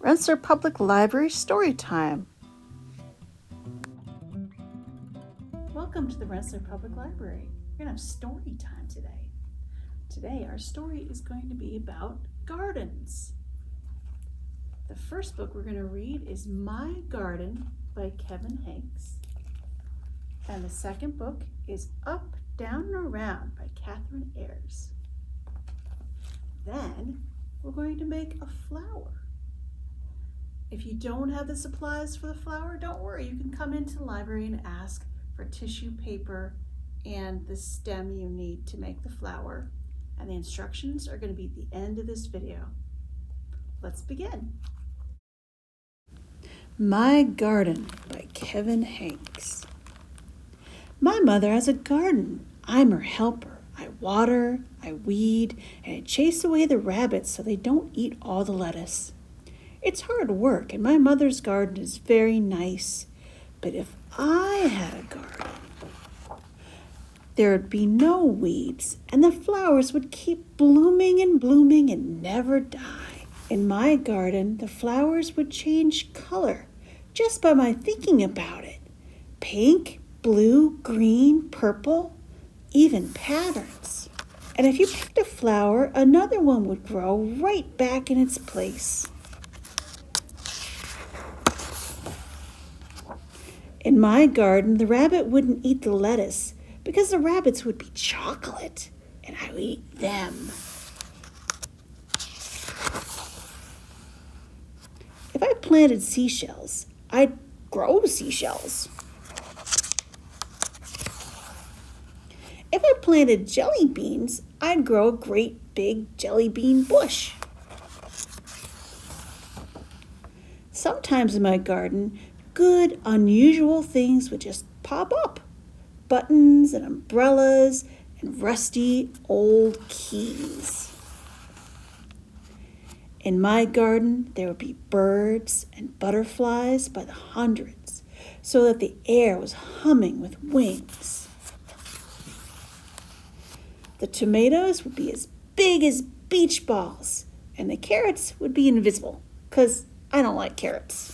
Rensselaer Public Library Story Time. Welcome to the Rensselaer Public Library. We're going to have story time today. Today our story is going to be about gardens. The first book we're going to read is My Garden by Kevin Hanks. And the second book is Up, Down, and Around by Catherine Ayers. Then we're going to make a flower. If you don't have the supplies for the flower, don't worry. You can come into the library and ask for tissue paper and the stem you need to make the flower. And the instructions are going to be at the end of this video. Let's begin. My Garden by Kevin Hanks. My mother has a garden. I'm her helper. I water, I weed, and I chase away the rabbits so they don't eat all the lettuce. It's hard work, and my mother's garden is very nice. But if I had a garden, there would be no weeds, and the flowers would keep blooming and never die. In my garden, the flowers would change color just by my thinking about it. Pink, blue, green, purple, even patterns. And if you picked a flower, another one would grow right back in its place. In my garden, the rabbit wouldn't eat the lettuce because the rabbits would be chocolate and I would eat them. If I planted seashells, I'd grow seashells. If I planted jelly beans, I'd grow a great big jelly bean bush. Sometimes in my garden, good, unusual things would just pop up. Buttons and umbrellas and rusty old keys. In my garden, there would be birds and butterflies by the hundreds, so that the air was humming with wings. The tomatoes would be as big as beach balls, and the carrots would be invisible, because I don't like carrots.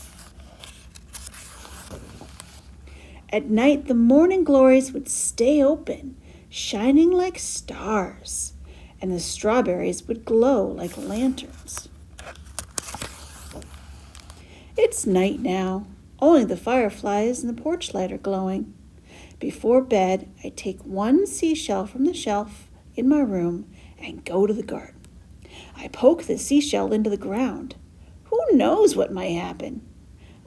At night, the morning glories would stay open, shining like stars, and the strawberries would glow like lanterns. It's night now. Only the fireflies and the porch light are glowing. Before bed, I take one seashell from the shelf in my room and go to the garden. I poke the seashell into the ground. Who knows what might happen?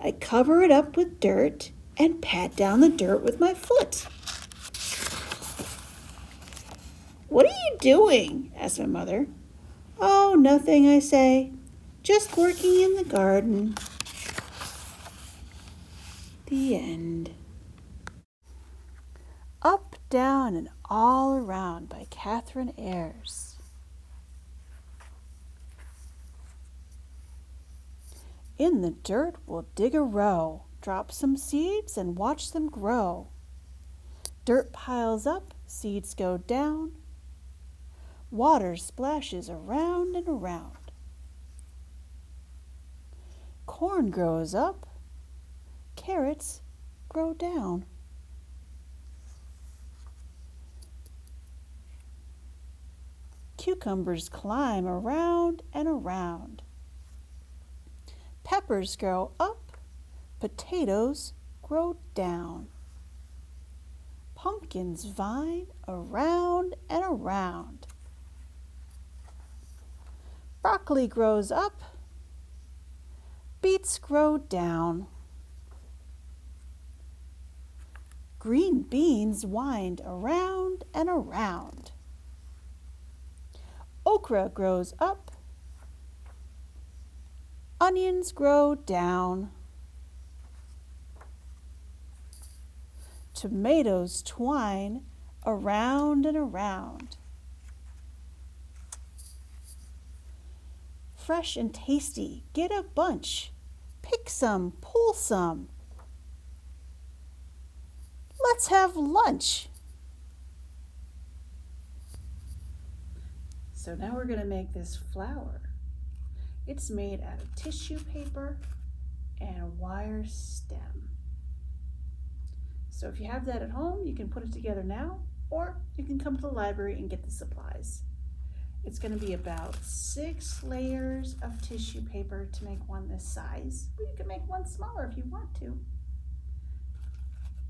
I cover it up with dirt and pat down the dirt with my foot. "What are you doing?" asked my mother. "Oh, nothing," I say. "Just working in the garden." The end. Up, Down, and All Around by Catherine Ayers. In the dirt we'll dig a row, drop some seeds and watch them grow. Dirt piles up, seeds go down. Water splashes around and around. Corn grows up, carrots grow down. Cucumbers climb around and around. Peppers grow up, potatoes grow down. Pumpkins vine around and around. Broccoli grows up, beets grow down. Green beans wind around and around. Okra grows up, onions grow down. Tomatoes twine around and around. Fresh and tasty, get a bunch. Pick some, pull some. Let's have lunch. So now we're going to make this flower. It's made out of tissue paper and a wire stem. So if you have that at home, you can put it together now, or you can come to the library and get the supplies. It's going to be about 6 layers of tissue paper to make one this size, but you can make one smaller if you want to.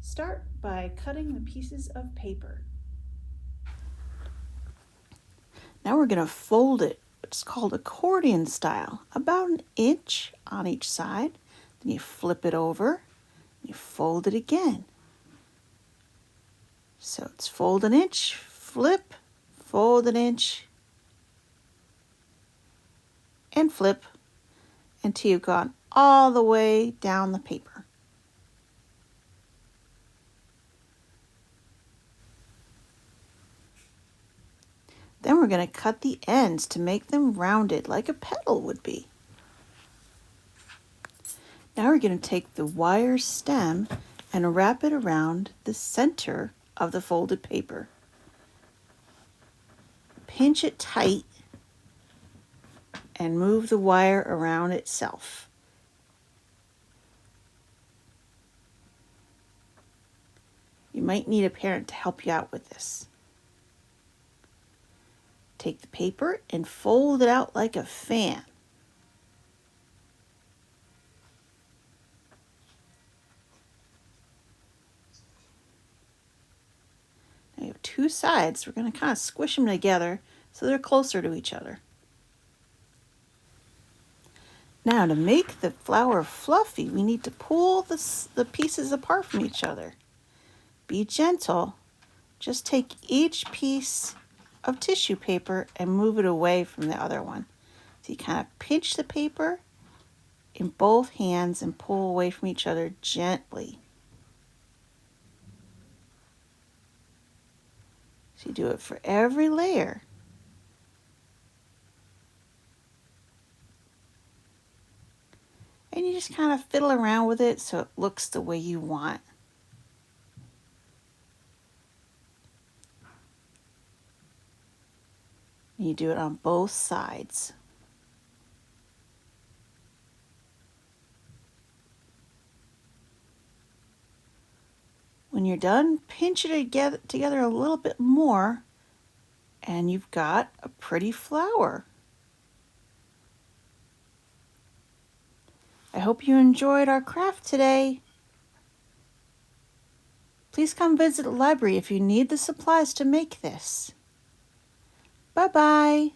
Start by cutting the pieces of paper. Now we're going to fold it. It's called accordion style, about 1 inch on each side. Then you flip it over, you fold it again. So it's fold 1 inch, flip, fold 1 inch, and flip until you've gone all the way down the paper. Then we're going to cut the ends to make them rounded like a petal would be. Now we're going to take the wire stem and wrap it around the center of the folded paper. Pinch it tight and move the wire around itself. You might need a parent to help you out with this. Take the paper and fold it out like a fan. Now you have 2 sides. We're going to kind of squish them together so they're closer to each other. Now to make the flower fluffy, we need to pull the pieces apart from each other. Be gentle. Just take each piece of tissue paper and move it away from the other one. So you kind of pinch the paper in both hands and pull away from each other gently. So you do it for every layer. And you just kind of fiddle around with it so it looks the way you want. You do it on both sides. When you're done, pinch it together a little bit more, and you've got a pretty flower. I hope you enjoyed our craft today. Please come visit the library if you need the supplies to make this. Bye-bye.